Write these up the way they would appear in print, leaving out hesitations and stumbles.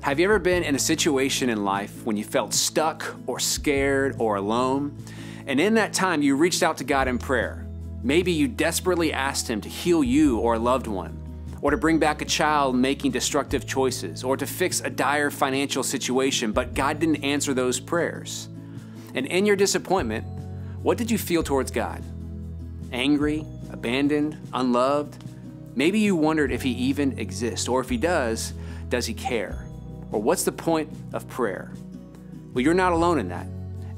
Have you ever been in a situation in life when you felt stuck or scared or alone? And in that time, you reached out to God in prayer. Maybe you desperately asked Him to heal you or a loved one, or to bring back a child making destructive choices, or to fix a dire financial situation, but God didn't answer those prayers. And in your disappointment, what did you feel towards God? Angry, abandoned, unloved? Maybe you wondered if He even exists, or if He does He care? Or what's the point of prayer? Well, you're not alone in that.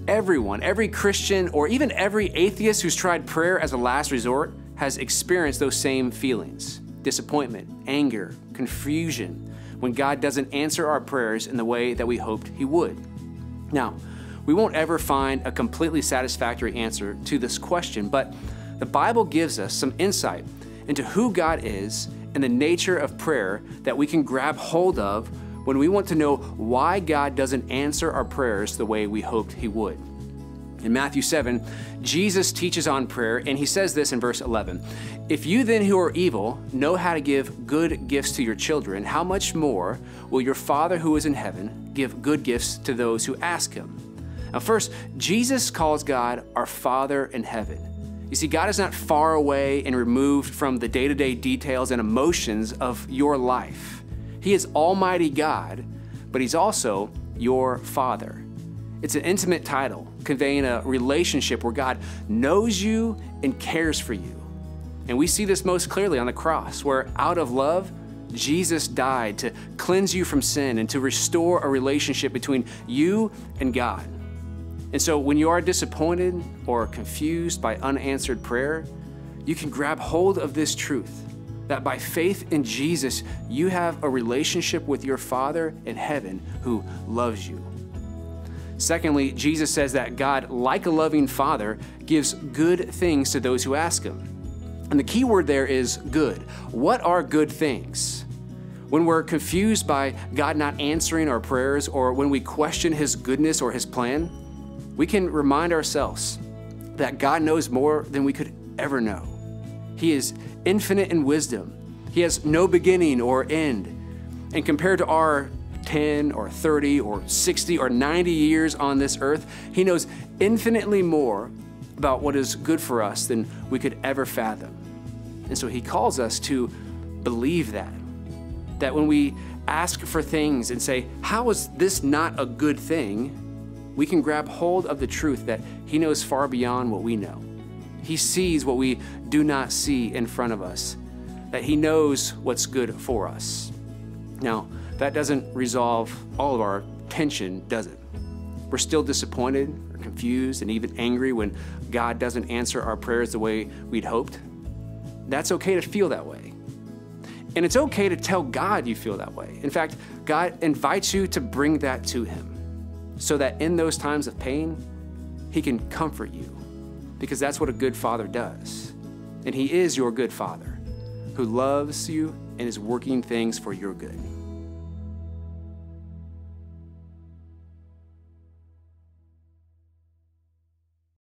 Everyone, every Christian, or even every atheist who's tried prayer as a last resort has experienced those same feelings: disappointment, anger, confusion, when God doesn't answer our prayers in the way that we hoped He would. Now, we won't ever find a completely satisfactory answer to this question, but the Bible gives us some insight into who God is and the nature of prayer that we can grab hold of when we want to know why God doesn't answer our prayers the way we hoped He would. In Matthew 7, Jesus teaches on prayer, and He says this in verse 11, "If you then who are evil know how to give good gifts to your children, how much more will your Father who is in heaven give good gifts to those who ask Him?" Now first, Jesus calls God our Father in heaven. You see, God is not far away and removed from the day-to-day details and emotions of your life. He is Almighty God, but He's also your Father. It's an intimate title conveying a relationship where God knows you and cares for you. And we see this most clearly on the cross, where out of love, Jesus died to cleanse you from sin and to restore a relationship between you and God. And so when you are disappointed or confused by unanswered prayer, you can grab hold of this truth, that by faith in Jesus, you have a relationship with your Father in heaven who loves you. Secondly, Jesus says that God, like a loving Father, gives good things to those who ask Him. And the key word there is good. What are good things? When we're confused by God not answering our prayers, or when we question His goodness or His plan, we can remind ourselves that God knows more than we could ever know. He is infinite in wisdom. He has no beginning or end. And compared to our 10 or 30 or 60 or 90 years on this earth, He knows infinitely more about what is good for us than we could ever fathom. And so He calls us to believe that when we ask for things and say, "How is this not a good thing?" we can grab hold of the truth that He knows far beyond what we know. He sees what we do not see in front of us, that He knows what's good for us. Now, that doesn't resolve all of our tension, does it? We're still disappointed or confused and even angry when God doesn't answer our prayers the way we'd hoped. That's okay to feel that way. And it's okay to tell God you feel that way. In fact, God invites you to bring that to Him, so that in those times of pain, He can comfort you, because that's what a good Father does. And He is your good Father who loves you and is working things for your good.